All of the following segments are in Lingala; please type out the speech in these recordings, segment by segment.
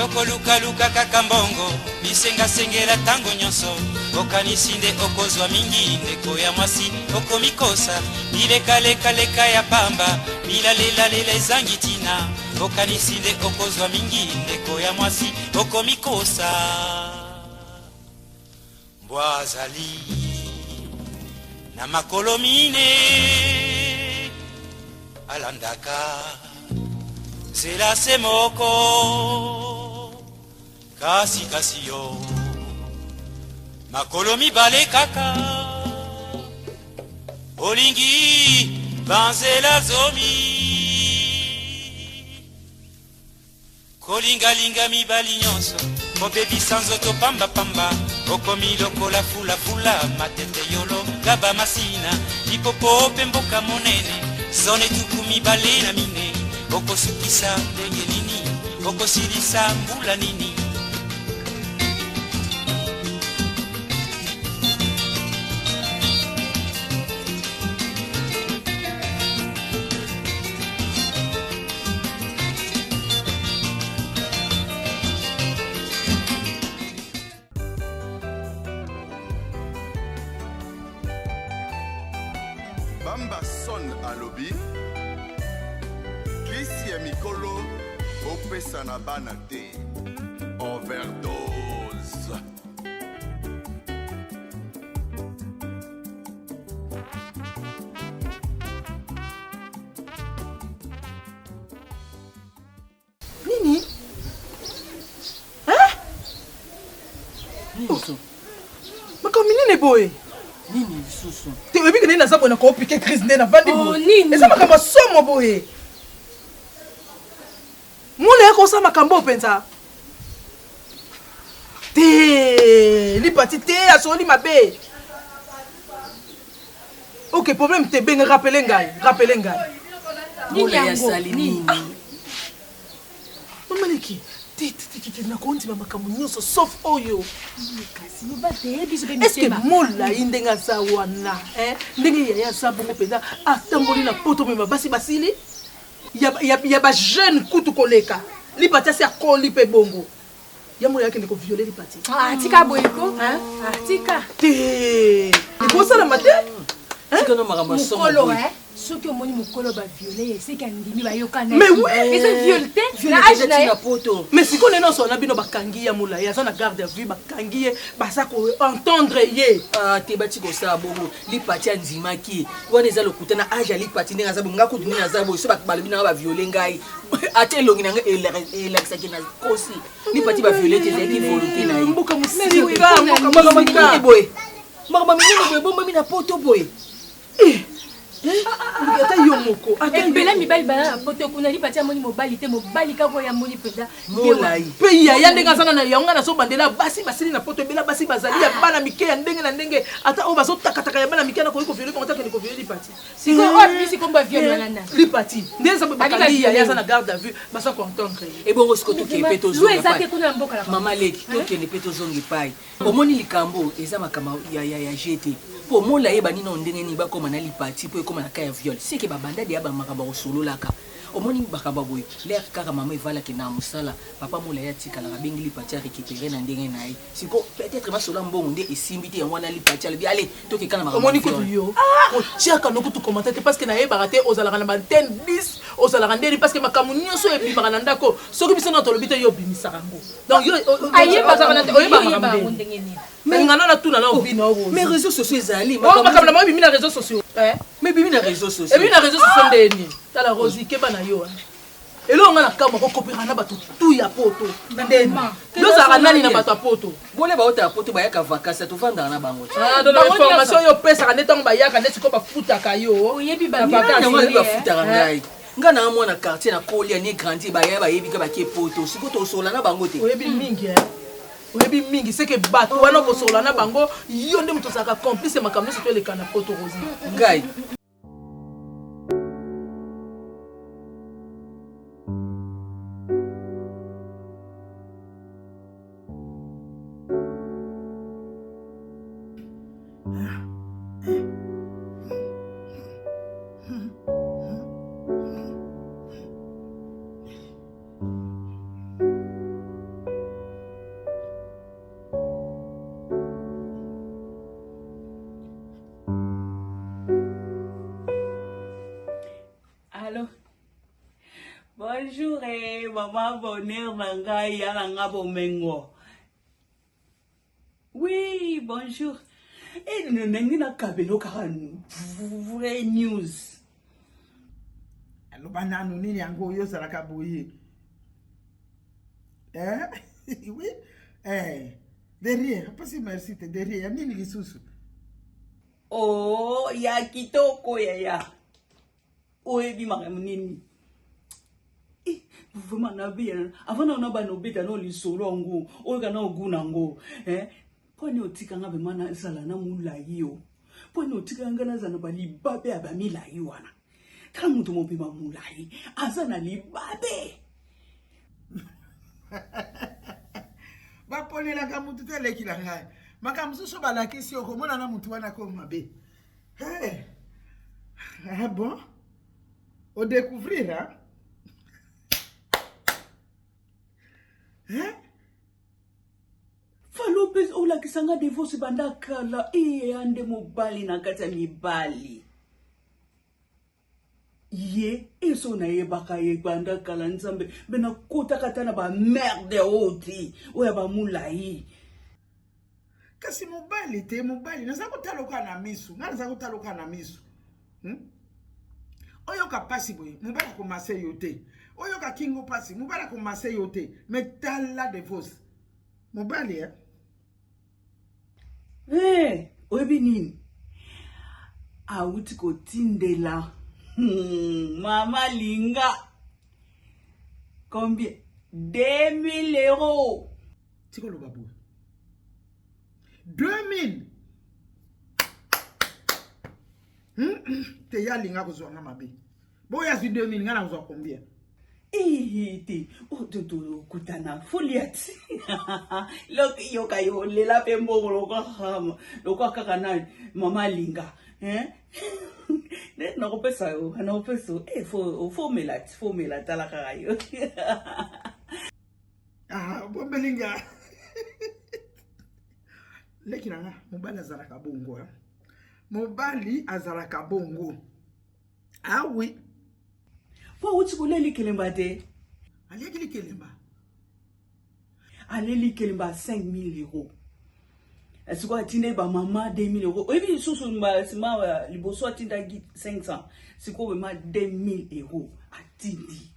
Yokoluka luka kakambongo bisenga sengela tango nyonso okanisinde okozwa mingi ndeko ya mwasi okomikosa bileka ya pamba bilalela ezangi tina okanisinde okozwa mingi ndeko ya mwasi okomikosa Mbwazali na makolo mine alandaka zela semoko kasi yo makolo mibale kaka olingi banzela zomi kolingalinga mibali nyonso kobebisa nzoto pamba okomi lokola fulafula matete yolo gaba masina lipopo pe mboka monene zone tuku mibale na mine okosukisa ndenge nini okosilisa mbula nini Bamba son alobi Kisi ya mikolo opesa na bana te overdose Nini? Hein? Nini? Makomi nini boy? Nini lisusu? Te oyebi ke nini naza boye na koopike crise nde na vandi boye. Nini? Eza makambo somo boye. Mule yako osala makambo mpenza. Te lipati te asoli mabe. Ok, problème te benga rappele ngai. Mule ya sali nini? Mamaleki. nakonzi makambo nyonso sauf oyo. Est-ce que mola indenge aza wana ndenge yaya aza bongo mpenza atamboli na poto mema basi basili ya bajeune kutu koleka lipati asi akoli mpe bongo ya mola yakende koviole lipati atika boyeko atika te ekosalama te tika no makambo mokolo soki omoni mokolo baviole esika ndimi bayokana mais oui eza viole te na age na ye poto mais sikoyo nene nyonso wana bino bakangi ya molai aza na garde à vue bakangi ye baza koentendre ye te bati kosala bongo lipati andimaki wana eza lokuta na age ya lipati ndenge aza bongo nga kutu ndenge aza boye so balobi nanga baviole ngai ate elongi nanga elakisaki na kosi lipati baviole te ezalaki volonté na ye mboka mosika boye makambo minene boye bombami na poto boye ata yo moko ebele mibali bana na poto kuna lipati amoni mobali te mobali kako ya moni mpenza molai mpe yaya ndenge aza na yango nga nazobandela basi basili na poto ebele basi bazali ya bana mike ya ndenge na ndenge ata oyo bazotakataka ya bana mike na koyi koviole bango takende koviole lipati sikoyo oyo bisi kombo aviole wanana lipati nde eza bakangi yaya aza na garde à vue baza koentendre ebongo siko tokende mpe lo eza te kuna na mboka na mama leki tokende mpe tozonga epai omoni likambo eza makambo ya jete po mola yeba nino ndenge ni bakoma na lipati po ekoma na ka ya viole seke babandade ya bamakambo kosololaka omoni makambo boye l'air kaka mama evalaki na mosala papa mola ya tikalaka bengi lipati arécupéré na ndenge na ye siko peut-être masola mbongo nde esimbi te yango wana lipati alobi ale tokeka na makambo omoni kutu yo kotiaka no kutu commentaire te parce que nayebaka te ozalaka na bantene 10 ozalaka ndeni parce que makambo nyonso ebimaka na ndako soki biso na tolobi te yo obimisaka yango donc yo oyebaka makambo ndenge mais ngana na tuna na obina obo mais réseaux sociaux ezali makambo na moi bimi na réseaux sociaux mais bimi na réseaux sociaux ebi na réseaux sociaux ndeni tala rosi keba na yo elo nga na kama kokopera na bato tu ya poto ndeni yozalaka nani na bato ya poto bole baota ya poto bayaka vacances tovandaka na bango donc information oyo opesaka nde ntango bayaka nde sikoyo bafutaka yo oyebi bafutaka ngai nga na mwana quartier na kolia ni grandi bayaya bayebi ka bakie poto sikoyo tosola na bango te oyebi mingi seke bato wana kosola na bango yo nde moto ozalaka complice makambo nyonso toeleka na poto rosi ngai bonjour, maman bonheur, nangai, yalanga bomengo. Oui, bonjour. Et nous n'avons pas vrai news. Alors, banano nini yango yo salaka boye. Oui. Derrière, pas si merci te derrière, nini lisusu. Oh, ya kitoko ya. Oyebi makamu nini. Vraiment na bien. Avant na ba no beta no lisolo ngo, oyo kana oguna ngo. Poni otika nga bemana sala na mulayi yo. Poni otika nga na zana ba libabe abamilayi wana. Kala mutu mobima mulayi, azana libabe. Ba poni la ka mutu te leki la ngai. Makamusu so balakisi okomona na mutu wana ko mabe. Ah bon? Au découvrir, hein? Falopes ola kisanga divorce bandakala ande mobali na kata mibali. Ye eso na ye baka ye bandakala nzambe bena kota katana ba merde oti oya ba mulai. Kasi mobali te mobali naza kotaloka na misu naza kotaloka na misu. Oyo ka pasi boy mobali ko mase yote oyo ka kingo pasi mobali ko mase yote metala divorce mobali oyebi nini awuti kotindela mama linga combien 2000 euros tikolo babu 2000 te ya linga kozwa na mabe boya si 2000 ngana kozwa combien te ototo kutana foliati lok yoka yo lela pembo loka kaka nani mama linga na kopesa yo na kopesa fo melati tala kaka yo bombelinga leki nanga mobali azalaka bongo mobali azalaka bongo oui po uti kuleli kelemba te aleki kelemba aleli kelemba 5000 euros est-ce que atinde ba mama 2000 euros ebi susu mba sima liboso atinda 500 siko be ma 2000 euros atindi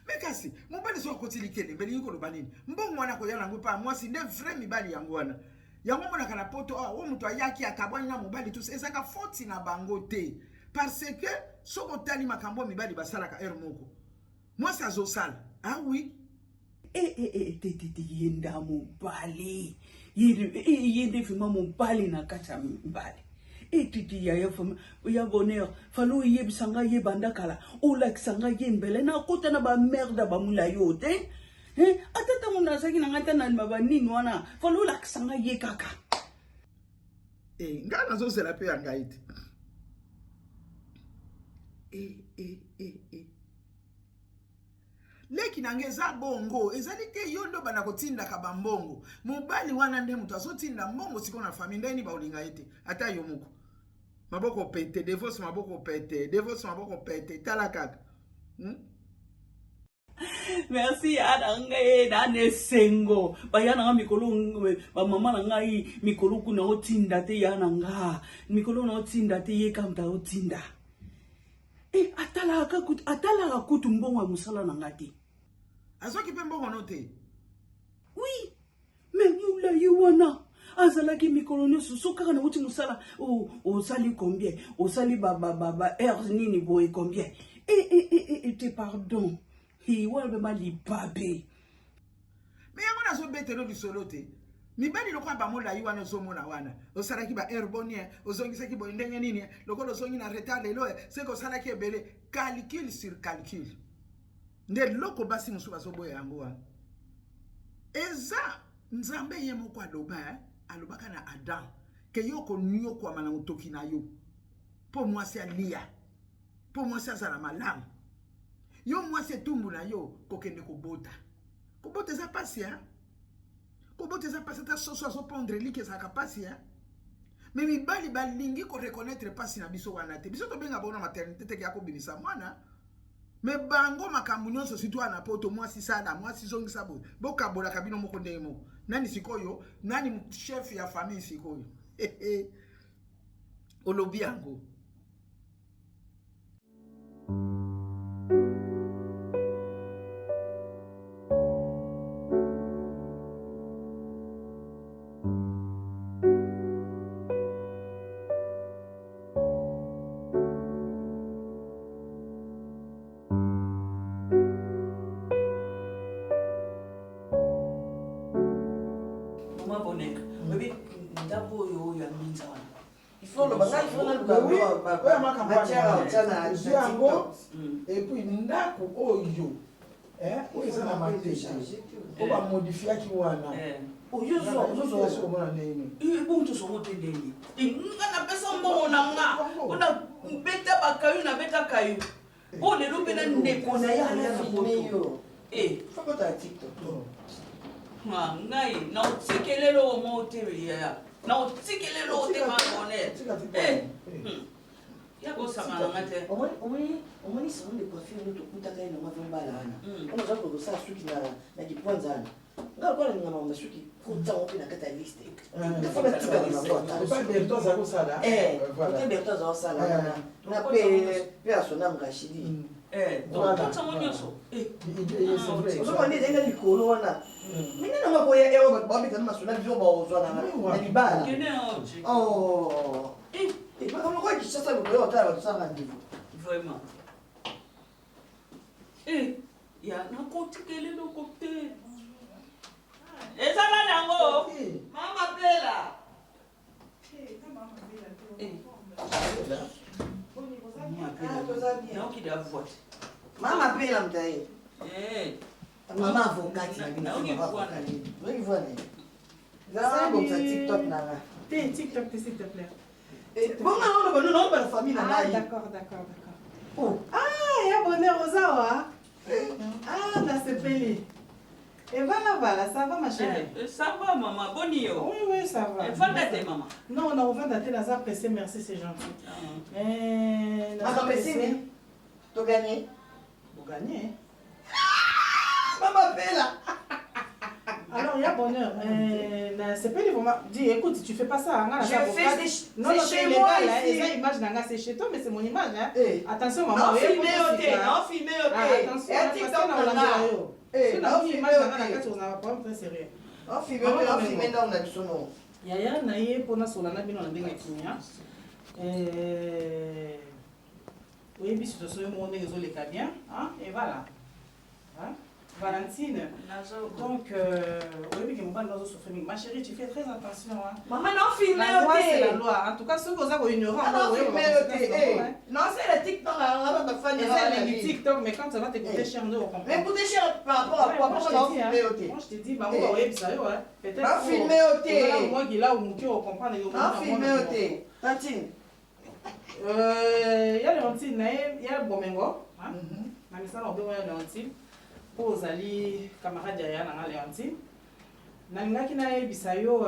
Mekasi, mobali so kotili kelemba lingo lo banini mbongo mwana ko yana ngo pa mwasi nde vrai mibali yango wana yango mona kana poto wo mutu ayaki akabwani na mobali tu ezaka faute na bango te parce que soko tali makambo mibali basala ka moko mwasi azosala oui yenda mobali yende fima mobali na kata mibali titi ya bonheur falo yebisanga ye bandakala ola kisanga ye mbele na kota na ba merde ba mulayo te atata muna saki na ngata na ba nini wana falo la kisanga ye kaka ngana zo sela pe yangaite leki nangeza bongo ezali ke yondo bana kotinda ka bambongo mobali wana nde mutu azotinda mbongo siko na famille ndeni ba olinga ite ata yo muko maboko pete divorce maboko pete tala kaka merci adangae dane sengo bayana mikolo ba mama na ngai mikolo kuna otinda te yana nga mikolo na otinda te ye kamta otinda atala kutu mbongo ya musala na ngati azoki pe mbongo no te oui mais mula yiwana azalaki mikolo nyoso sokaka na uti musala osali combien osali ba heures nini boye combien te pardon wala ba libabe mais yango na zo betelo lisolo te mibali lokwa ba mola yi wana zo mona wana osalaki ba airbonie ozongisaki boye ndenge nini lokolo zongi na retard lelo seko salaki ebele calcul sur calcul nde loko basi musu bazo boye yango wana eza nzambe ye moko aloba alobaka na Adam ke yoko niyo kwa mana utoki na yo po mwasi alia po mwasi azala malamu yo mwasi tumbu na yo kokende kobota za pasi kobota za pasi ta soso azo pondre like za kapasi mais mibali balingi ko reconnaître pasi na biso wana te biso to benga bona maternité te ya ko bimisa mwana Mais bango makambo nyonso surtout ana poto mwasi sada mwasi zongisa bo bokabola kabino moko ndemo nani sikoyo nani chef ya famille sikoyo olobi yango et puis ndako oyo oyo eza na matesha oba modifia ki wana oyo zo mona nini ibuntu somotendeni nga na pesa mbongo na nga ona beta bakayu na beta kayu bo lelo pena ndeko na ya na poto fakota TikTok ngai na otikelelo mote ya na otikelelo te mangone ya go samana ngate omoni salon de coiffure no tokutaka ye nango avambala wana onaza kokosala suki na dipoinze ana nga lokola ninga mama suki kotango mpe na kati ya liste berto aza kosala na pe asonam rachidi ozomoni ezenga likolo wana mine nango koya eo babetana masona biso baozwana na libala makambo kwa kisasa lokola otala batosala rendez-vous vraiment ya nakotikele loko te ezala nango mama pela mama pela mtaye mama avocate na TikTok nanga TikTok s'il te plaît. Bon, on a la famille. D'accord. Oh. Ah, il y a bonheur aux awa. Ah, là c'est pelé. Et voilà, ça va ma chérie. Ça va maman, bonio. Oui, ça va. Et va dater maman. Non, on va dater dans un pressé, merci, c'est gentil. Maman pressé, tu gagné. Vous gagnez. Maman belle. Alors, il y a bonheur. C'est pas vraiment. Dis, écoute, tu fais pas ça. Je fais non, c'est moi. Image c'est chez toi, mais c'est mon image. Hein. Attention, maman. Non, filmé au thé. Attention, on image on a pas très sérieux. On filmé dans la sono. Yaya naye pona solana bino na ndenge kimia. Oui, bis situation mo ndenge zo leka bien, hein? Et voilà. Hein? Valentine. Donc, oui, mais ma chérie, tu fais très attention. Hein. Maman, non, filmé la loi, c'est la loi. En tout cas, ceux qui ont ignoré, non, c'est le TikTok. C'est le TikTok, mais quand ça va t'écouter cher, nous, on comprend. Mais écoutez cher par rapport à quoi? Moi, je te dis, maman, on va ça, ouais. Peut-être. Non, filmé au thé. Moi, qui là où on comprend. Non, filmé au thé. Tantine. Il y a Léontine, il y a Bomengo. Mais ça, on doit Léontine. Ozali camarade ya na Léontine nangaki na yebisa yo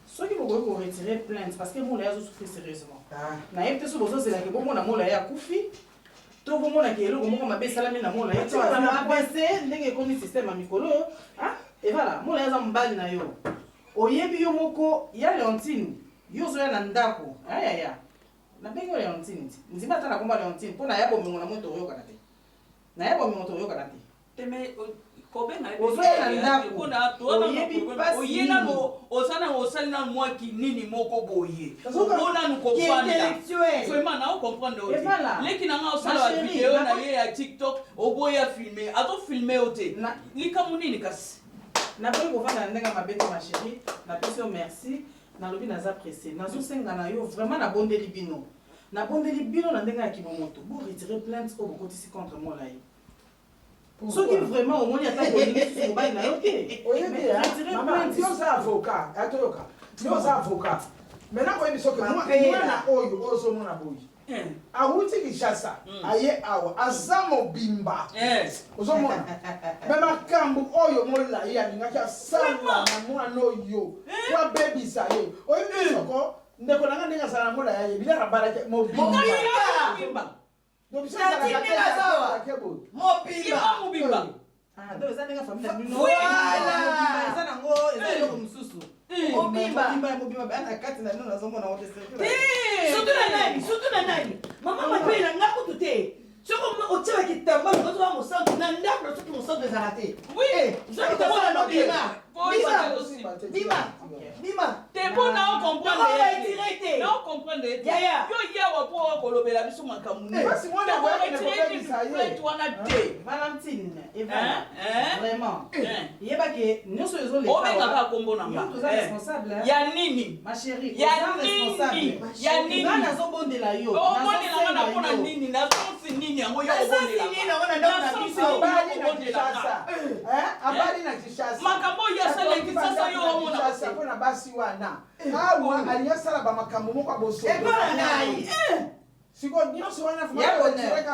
soki bokoki ko retirer plainte parce que mola yazo souffrir sérieusement na yebite so bozo zela ke bomona mola ya kufi to bomona ke eloko moko mabe salami na mola ya to na passé ndenge komi système ya mikolo et voilà mola yaza mbali na yo oyebi yo moko ya Léontine yo zo ya na ndako ya na bengo Léontine nzima tana komba Léontine pona ya bomengo na moto yo kana te na yebo moto yo kana te teme kobe na kuna oyena no osana osalina mwaki nini moko boye ona nous comprendre vraiment na comprendre leki na nga osala vidéo na ye ya TikTok oboya filmer ato filmer ote likamu nini kasi na boye kovanda ndenga mabete ma chérie na peso merci na lobi naza pressé nazo senga na yo vraiment na bondeli bino na bondeli bino na ndenga ya kimomoto bo retirer plainte au bokotisi contre moi là. Ce qui vraiment au moins il y a pas de mobile là OK. Maman, Dieu c'est avocat, atoyoka. Dieu c'est avocat. Maintenant quand il dit que moi na oyo ozo mona boyi. Awuti Kinshasa, aye awa azamo bimba. Ozo mona. Mema kambu oyo mola ya ningaki asala na mwana oyo. Kwa baby sa yo. Oyo bisoko ndeko nanga ndinga sala mola ya bila rabala mo bimba. donc mobimba Ah, donc ça n'est pas famille. Voilà. Ça n'a pas de mususu. Mobimba bana kati na nino nazomona wote sasa. Surtout na nani. Mama mapela ngakutu te. Soko otiwa kitamba ngozo wa mosantu na ndako soki mosantu ezalate. Oui, soki tabona no bima. Te bona comprendre. Non comprendre. Yaya. Yo yawa po kolobela biso makamune. Parce que moi na voix ne peut pas dire toi na te. Madame Tine, vraiment. Yeba ke nyonso ezo le. O benga ka kombo na nga. Vous êtes responsable. Ya nini? Ma chérie, Ya vous êtes responsable. Ya nini? Nga nazobondela yo. O mondela nga pona nini? Na sonsi nini yango yo abali na Kinshasa makambo ya sala Kinshasa yo omona mpona basi wana awa aliyasala bamakambo moko ngai siko nyonso wana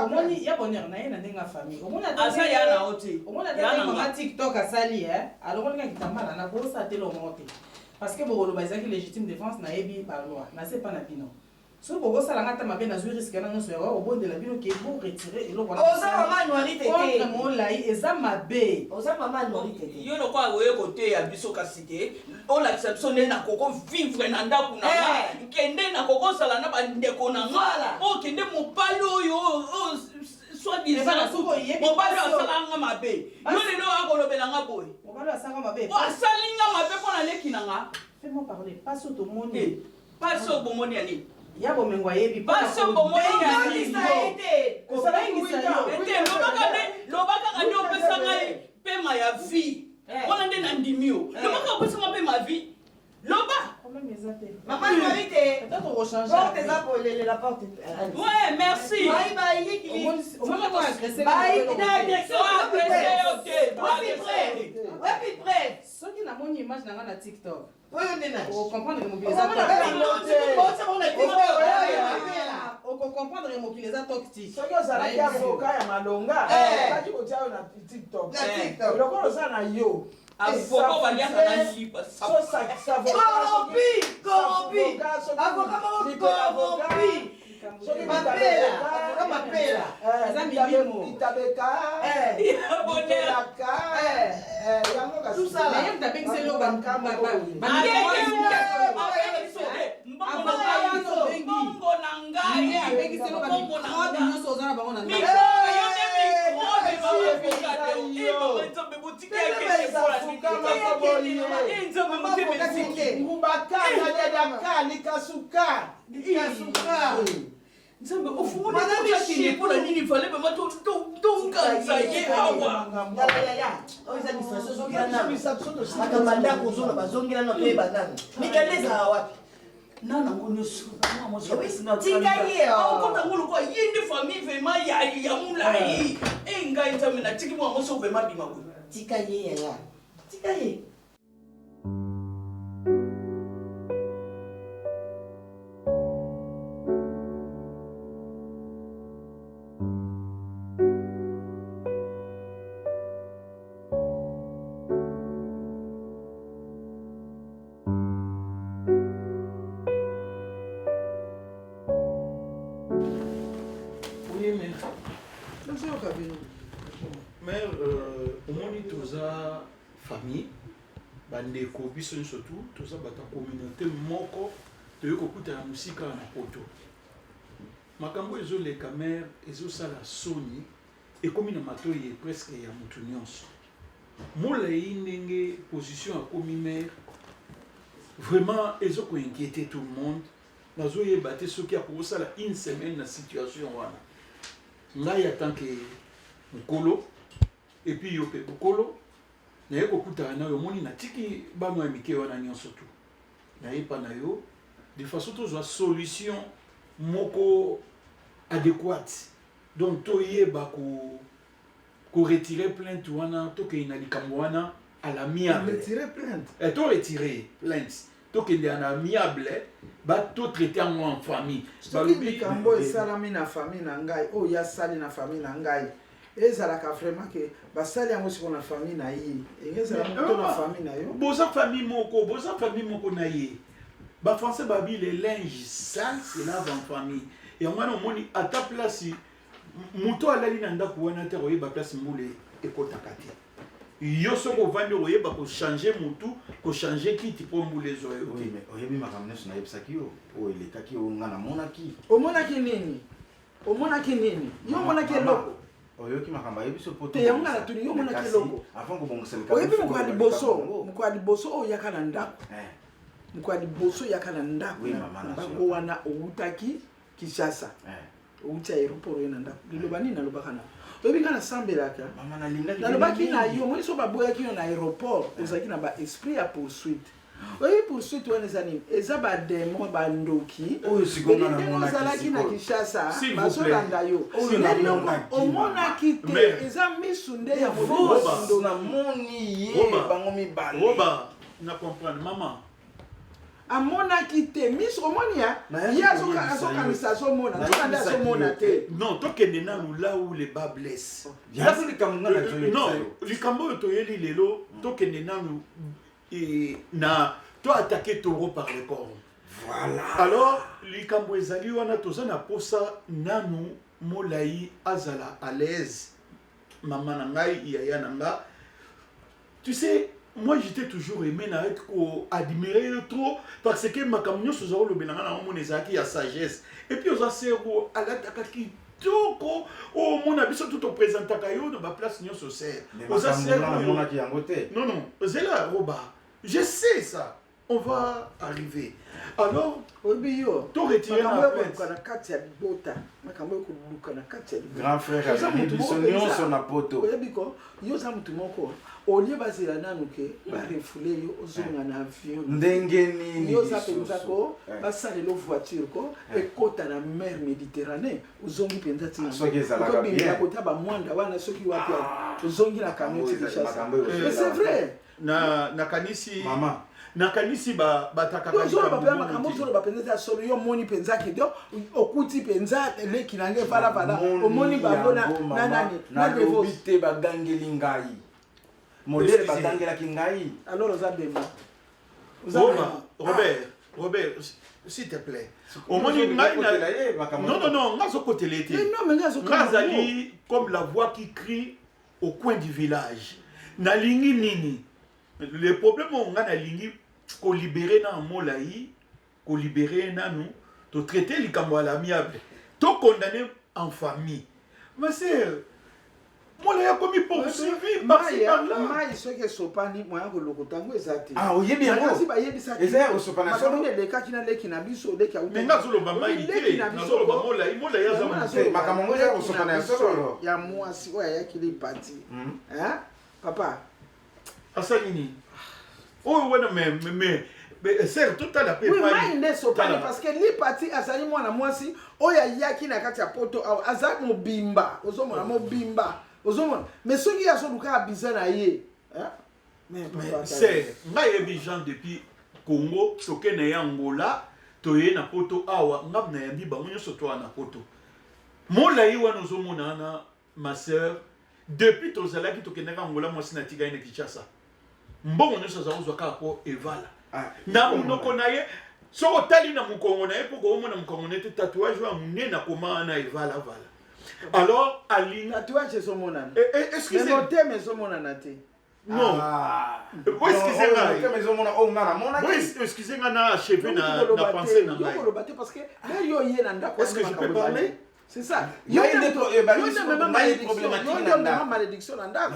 omoni ya bonheur na ye na ndenge ya famille omona asa ya na oti omona tata mama TikTok asali alokolinga kitambala na kosa telo mote parce que bokoloba ezalaki légitime défense na yebi baloi na se pa na bino so bokosala ngata mabe na zwi risque na nyonso ya obondela bino ke bo retirer eloko wana oza mama noiri tete molai eza mabe oza mama noiri tete yo lokwa oye kote ya biso kasi te olakisa biso nde na koko vivre na ndako na nga nkende na kokosala na bandeko na nga okende mobali oyo soi-disant mobali asala nga mabe yo lelo akolobela nga boye mobali asala mabe asali nga mabe mpona leki na nga fais-moi parler pas sur ton monde pas sur bomoni ya nini ya bomengo yebi pas sur bomoni ya nini lobaka kande opesa ngai pema ya vie wana nde na ndimi yo lobaka opesa ngai pema vie loba mama noiri te peut-être rechange porte eza polele la porte ouais merci soki namoni image na nga na TikTok oyo nde na ocomprendre mokili eza toktik soki ozalaki avoka ya malonga okaki kotia oyo na TikTok lokola oza na yo avoka baliaka na lipa mapela eza milimo itabeka itabelaka yango kasi mbongo na ngai nyonso oza na bango na nzambe ofungolakende mpona nini fale mama tonganza ye awa makambo ndako ozona bazongilana mpe banana mikande ezala wapi nana ngo nyonso tika ye okotango lokwa ye nde famille vraimen ya molai ngai nzambe natiki mwa moso vraimen bima boye tika ye yaya tika ye mère omoni toza famille bandeko biso nyonso tu toza bato ya communauté moko toyei kokutana mosika na poto makambo ezoleka mare ezosala soni ekomi na matoi presque ya motu nyonso molai ndenge position akomi mare vraiment ezokoinquiéter tout le monde nazoyeba te soki akokosala une semaine na situation wana ngai ya tant que mokolo et puis yo pe mokolo naye kokutana na yo omoni natiki bano ya mike wana nyonso tu nayepa na yo de façon tozwa solution moko adéquate donc toyeba koretirer plainte wana tokei na likambo wana à l'amiable toretire plainte tokende na amiable batotraite yango en famille soki likambo esalami na famille na ngai oyo asali na famille na ngai ezalaka vraiment ke basali yango siko na famille na ye engezala moto na famille na yo boza famille moko na ye bafrançais babi le linge sale se lave en famille yango wana omoni ata place moto alali na ndako wana te oyeba place mbula ekotaka te yo soko ovandi oyeba kochange motu kochange kiti mpo mbula ezoyo te oyebi makambo nyonso nayebisaki yo oyo elekaki yo nga namonaki omonaki nini yo omonaki eloko oyoki makambo ayebi so poto te yango nga natuni yo omonaki eloko avant kobongisa oyebi moko ya liboso oyo yaka na ndako moko ya liboso yaka na ndako bango wana owutaki Kinshasa outi aéroport oyo na ndako liloba nini nalobaka na oyebi nga nasambelaka nalobaki na yo moi so baboyaki yo na aéroport ozalaki na baesprit ya poursuite oyebi poursuite wana eza nini eza bademo bandoki ndenge ozalaki na Kinshasa bazolanda yo omonaki te eza misu nde ya namoni ye bango mibale na comprendre mama amonaki te miso omoni ya ye azokanisa azomona nzokande azomona te non tokende nanu là où les bas blesse non likambo oyo toyeli lelo tokende nanu na to attaquer taureau par le corps voilà alors likambo ezali wana toza na posa nanu molai azala à l'aise mama na ngai yaya na nga tu sais moi j'étais toujours aimé na être ko admirer trop parce que makambo nyonso zo lo benanga na mona ezaki ya sagesse et puis oza sero alataka kitoko o mona biso tout présentaka yo na ba place nyonso ser oza sero mona ki yango te non zela roba je sais ça on va arriver alors obiyo to retirer na plainte na kati ya bota makambo ko luka na kati ya grand frère ya biso nyonso na poto oyebiko yo za mutu moko olie bazela nanu ke ba refule yo ozonga na avion ndenge nini yo za penza ko basalelo voiture ko ekota na mer Méditerranée ozongi penza tina ko binga kota ba mwanda wana soki wapi ozongi na camion Kinshasa mais c'est vrai na kanisi mama nakanisi bataka yo zolo bapela makambo zolo bapenza solo yo moni penza kido okuti penza leki nange vala omoni babona nanani na lobite bagangeli ngai modele bagangela kingai alors oza bema Robert s'il te plaît omoni ngai non ngazo kotelete ngazali comme la voix qui crie au coin du village nalingi nini le problème on a nalingi ko libérer na molai ko libérer nanu to traiter likambo à l'amiable to condamner en famille ma sœur molai comme poursuivi par là mai ce que sopani moya ko lokotango ezati oyebi yango kasi ba yebi sa eza ko sopana so ne le kaki na leki na biso leki ya uta nga zolo ba mai te na zolo ba molai ya zamu te makambo eza ko sopana solo ya mwasi oya yakili parti papa asalini oh ouais mais c'est tout à la paix oui mais il ne sopane parce que li parti azali mwana mwasi oya yaki na kati ya poto azali mobimba ozomona mobimba ozomona mais soki yaso luka biza na ye mais c'est ngai ebi gens depuis Congo soke na Angola toye na poto awa ngam na yambi bango nyonso to na poto molai wana ozomona na ma sœur depuis tozalaki tokendaka Angola mwasi na tiga ine Kinshasa mbongo nyonso azozwa kaka po evala na munoko na ye soko tali na mukongo na ye po ko mona mukongo nete tatouage wa munena koma na evala alors ali tatouage so mona excusez mais noté mais so mona na te non oui excusez moi mais so mona o ngana mona oui excusez moi na achevé na pensée na ngai yo baté parce que là yo yé na ndako est-ce que je peux parler c'est ça yo ne même problématique na malédiction na ndako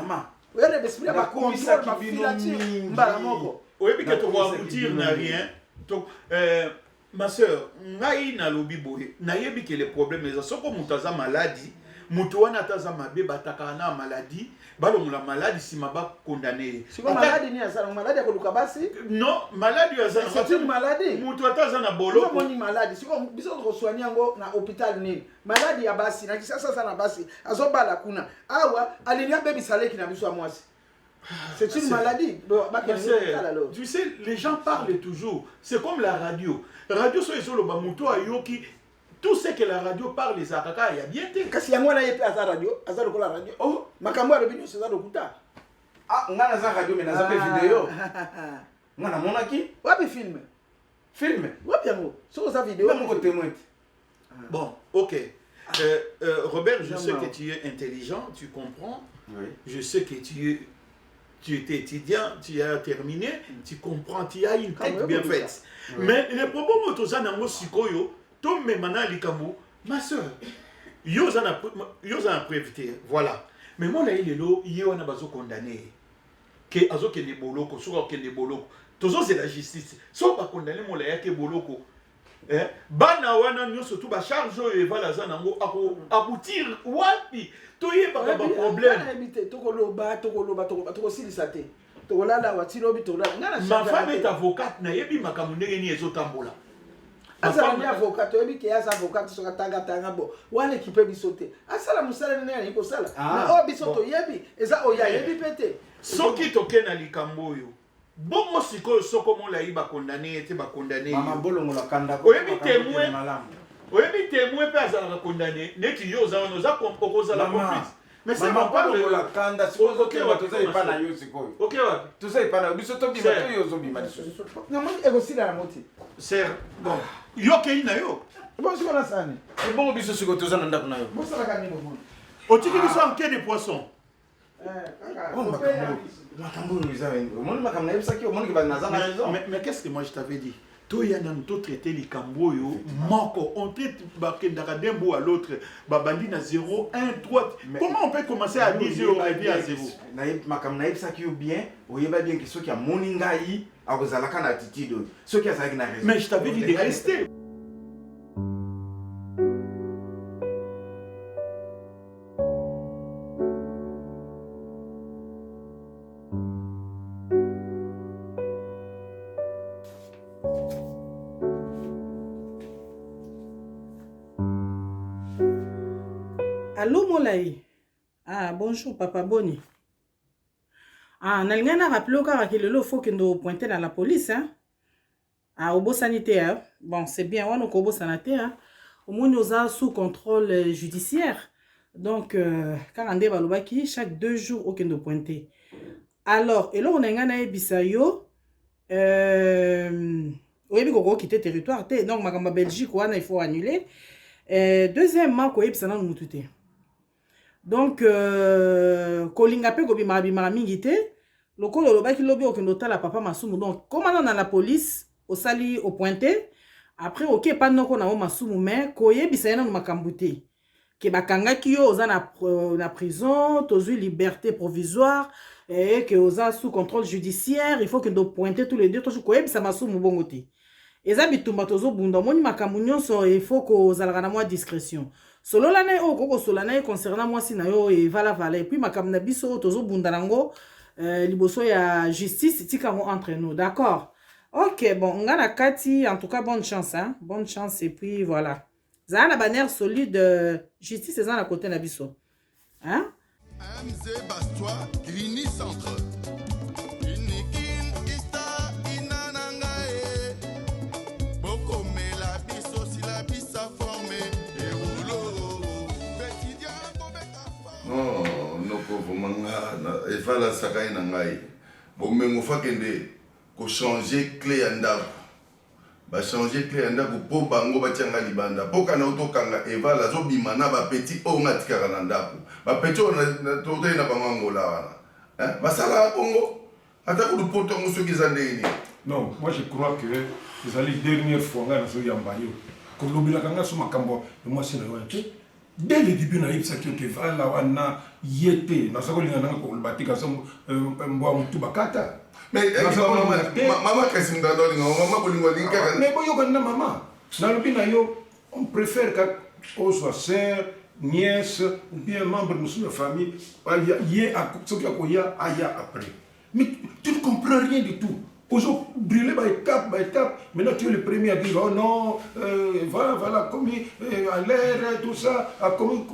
oui le esprit ba contrôle ba filature mbala moko oui puis que tu vas aboutir na rien donc ma sœur ngai na lobi boye na yebi que les problèmes eza soko mutu aza maladie mutu wana ataza mabe bataka na maladie balongola maladie sima ba condamné siko maladie ni asa maladie ya koluka basi non maladie asa c'est une maladie mutu ataza na bolo ko moni maladie siko biso ko soigner ngo na hôpital nini maladie ya basi na kisasa sana basi azobala kuna awa alinia baby saleki na biso amwasi. C'est une maladie. Tu sais, les gens parlent toujours. C'est comme la radio. La radio, c'est sur le bamuto ayoki. Tout ce que la radio parle, les akaka, il y a bien été. Kasi yango na yepe asa radio, asa lokola radio. Oh, makambo ya bino c'est ça lokuta. Ngana za radio mais na za vidéo. Ngana monaki? Wapi film? Film? Wapi yango? So za vidéo. Ngana ko témoin. Bon, OK. Robert, je sais que tu es intelligent, tu comprends. Oui. Je sais que tu étais étudiant, tu as terminé, tu comprends, tu as une tête bien faite. Oui. Mais les propos motosa nango sikoyo, to me mana likambo, ma soeur, yo za prévité, voilà. Mais moi là il est là, yo na bazo condamné. Que azo ke ne boloko, so ke ne boloko. Tozo c'est la justice. So pas condamné mo la ya ke boloko. Bana wana nyonso tout ba charge oyo evala za nango aboutir wapi toyeba ka ba problème. Ma femme est avocate na yebi makambo ndenge ni ezotambola. Asa ni avocate yebi ke asa avocate so tanga bo wana kipe bisote asala musala nene ni ko sala na o bisoto yebi eza oya yebi pete soki toke na likambo oyo bongo sikoyo soko mo la yiba condamné ete ba condamné mama bolongo la kanda ko yebi témoin oyebi témoin pe azala condamné neti yo za ono za kompokoza la complice. Mais c'est pas le la kanda sikoyo ke wato za ipana yo sikoyo. OK wa. Tu sais ipana biso to bima to yo zo bima biso. Na mo ego sila na moti. Sir, bon. Yo ke ina yo. Bon siko na sani. E bon biso siko to za na ndako na yo. Bon sala ka ni mo. O tiki biso en quai de poisson. Mais qu'est-ce que moi je t'avais dit? Toi, il y a un autre traité les camboyo, moko, on traite d'un bout à l'autre, babandi na 0, 1, 3. Comment on peut commencer à 10 euros et puis à 0? Makam naïb ça qui est bien, ou il va bien que ceux qui a moningaï, à vous allez qu'un attitude, ceux qui a ça qui n'a raison. Mais je t'avais dit de rester. Allô Molaï. Ah bonjour papa Boni. Ah nalinga na rappelé au cas que le faut que nous pointer dans la police hein. Ah au beau sanitaire. Bon c'est bien on au beau sanitaire. Au moins nous a sous contrôle judiciaire. Donc quand on débat lobaki chaque 2 jours aucun de pointer. Alors et là on a ngana bisayo oui ko quitter territoire donc ma Belgique wana il faut annuler. Deuxièmement ko ebisana mututé. Donc kolinga pe ko bima mingi te lokolo lobaki lobi okendo la papa masumu donc comme on a la police au sali au pointé après OK pas non ko na masumu mais ko yebisa na makambuté ke bakanga ki yo oza na prison tozui liberté provisoire et que oza sous contrôle judiciaire il faut que do pointer tous les deux to ko yebisa masumu bongoté eza bitumba tozo bunda moni makambu nyonso il faut ko zalaka na moi discrétion solo la na o koko solo na concernant moi si na yo e vala et puis makambu na biso tozo bunda nango liboso ya justice tika entre nous d'accord. OK bon ngana kati en tout cas bonne chance hein bonne chance et puis voilà za na bannière solide justice eza na côté na biso hein MZ Bastois Grigny Centre. efala sakai na ngai bomengo fakende ko changer clé ya ndako ba changer clé ya ndako po bango batianga libanda po kana otokanga evala zo bima na ba petit o ngatikaka na ndako ba petit o na tote na bangola wana basala bongo ata ko poto ngo soki zandeni. Non, moi je crois que les allées dernière fois ngana so yambayo ko lobila kanga so makambo moi c'est na wante. Dès le début, on a eu ça qui était là, on a yété. Nous avons eu un bâti qui a été bakata. Mais maman, qu'est-ce que tu as dit? Maman, mais maman, on préfère qu'on soit sœur, nièce ou bien membre de notre famille. Il y a ce qu'il y a après. Mais tu ne comprends rien du tout. Aujourd'hui, brûler par étape, maintenant tu es le premier à dire oh non, voilà, comme à l'air, tout ça, à comme.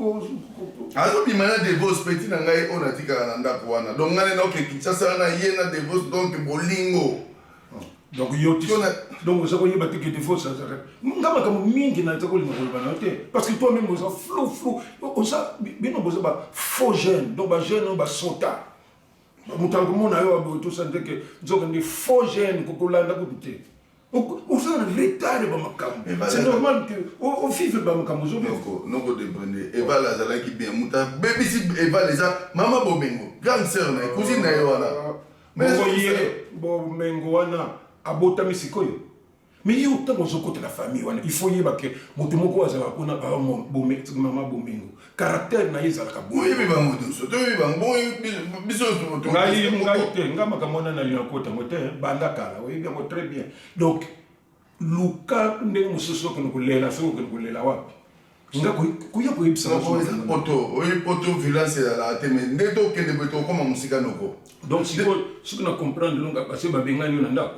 Alors, il m'a dit des bosses petits, on a dit qu'on a un donc on a dit que ça a des bosses donc bolingo. Donc, donc vous avez battu que des fausses. Comme mingi na toko parce que toi-même vous avez flou, on ça, bien on vous a faux jeune, donc ba jeune on va sauter. Mutango mona yo abo tout ça que nous avons des faux gènes kokolanda ko douter oza na retard bamakambo c'est normal que ovive bamakambo noko dépendre eval azalaki bien muta bebisi eval eza mama bomengo grande sœur na cousine na ye wana bomengo wana abotami sikoyo mais yo ntango ozokotela famille wana il faut yeba ke moto moko azalaka kuna mama bomengo caractère na ye ezalaka boyebi bango nyonso toyebi bango biso ngai te nga makambo wana nalinga kotango te banda kala oyebi yango très bien donc luka ndenge mosusu okende kolela soki okende kolela wapi nga koya koyebisa poto violence ezalaka te mais nde tokende boye tokoma mosika noko donc soki na comprendre longa base babengani yo na ndako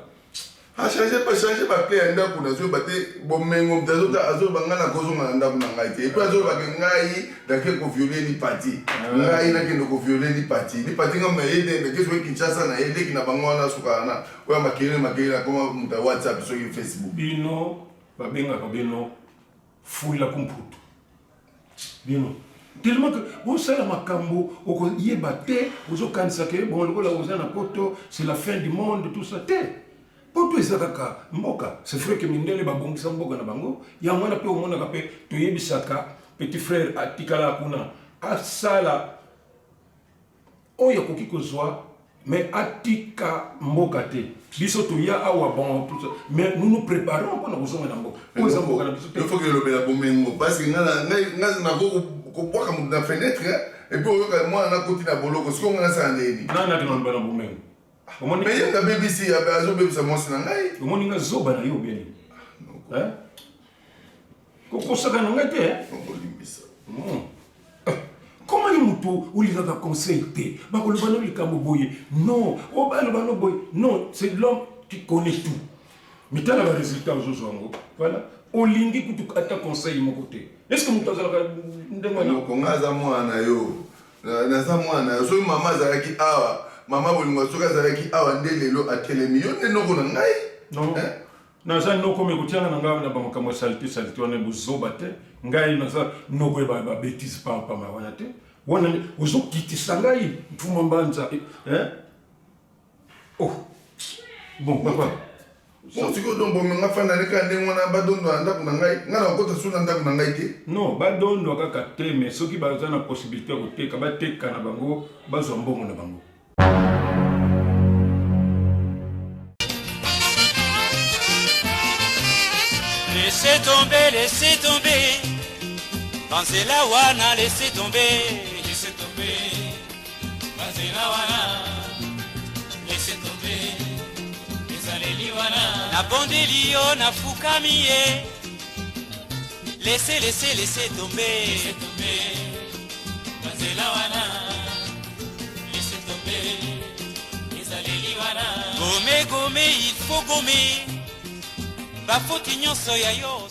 changer bakle ya ndako nazoyeba te bomengo moto azoyeba ngai nakozonga na ndako na ngai te epui azoyebake ngai dake koviole lipati ngai nakende koviole lipati ngai mayede ndake soki kinshasa na ye leki na bango wana sukaka na oya makelele akoma moto ya whatsapp soki facebook bino babengaka bino fula kumputu bino tellement que bosala makambo okoyeba te ozokanisa ke bon lokola oza na poto c'est la fin du monde tout ça te poto eza kaka mboka c'est vrai que mindele babongisa mboka na bango yango wana mpe omonaka mpe toyebisaka petit frère atikala kuna asala oyo akoki kozwa mais atika mboka te biso toya awa bon tout ça mais nous nous préparons mpona kozonga na mboka oyo eza mboka na biso te faut que elobela bomengo parce que ngai nako kobwaka moto na fenêtre epuis oyoka mwana nakoti na boloko soki onga nasala ndeni nanaki na loba na bomengo mais yanga bebisi azobebisa mwasi na ngai omoni nga zoba na yo bien kokosaka na ngai te comment ye moto olingaka conseil te bakoloba no likambo boye non obaloba no boye non c'est l'homme qui connaît tout mitala barésultat ozozwa yango voilà olingi kutu ata conseil moko te est ce que moto azalaka ndengonga aza mwana yo naza mwana yo soki mama azalaki awa mama bolingo soki azalaki awa nde lelo atelemi yo nde noko na ngai naza noko me kotianga na ngai na bamakambo ya salite wana bozoba te ngai naza noko eba babétise pama wana te wana ozokitisa ngai mfuma mbanza bon papa sikoyo donc bomenga fanda leka ndenge wana badondo na ndako na ngai ngai nakokota so na ndako na ngai te non badondo kaka te mais soki baza na possibilité ya koteka bateka na bango bazwa mbongo na bango Laissez tomber, Banzela wana, laissez tomber, Banzela wana, laissez tomber, Ezaleli wana, na bondeli yo na fukami ye, laissez tomber, Banzela wana, laissez tomber, Ezaleli wana, gommer, il faut gommer. Bafoti nyonso ya yo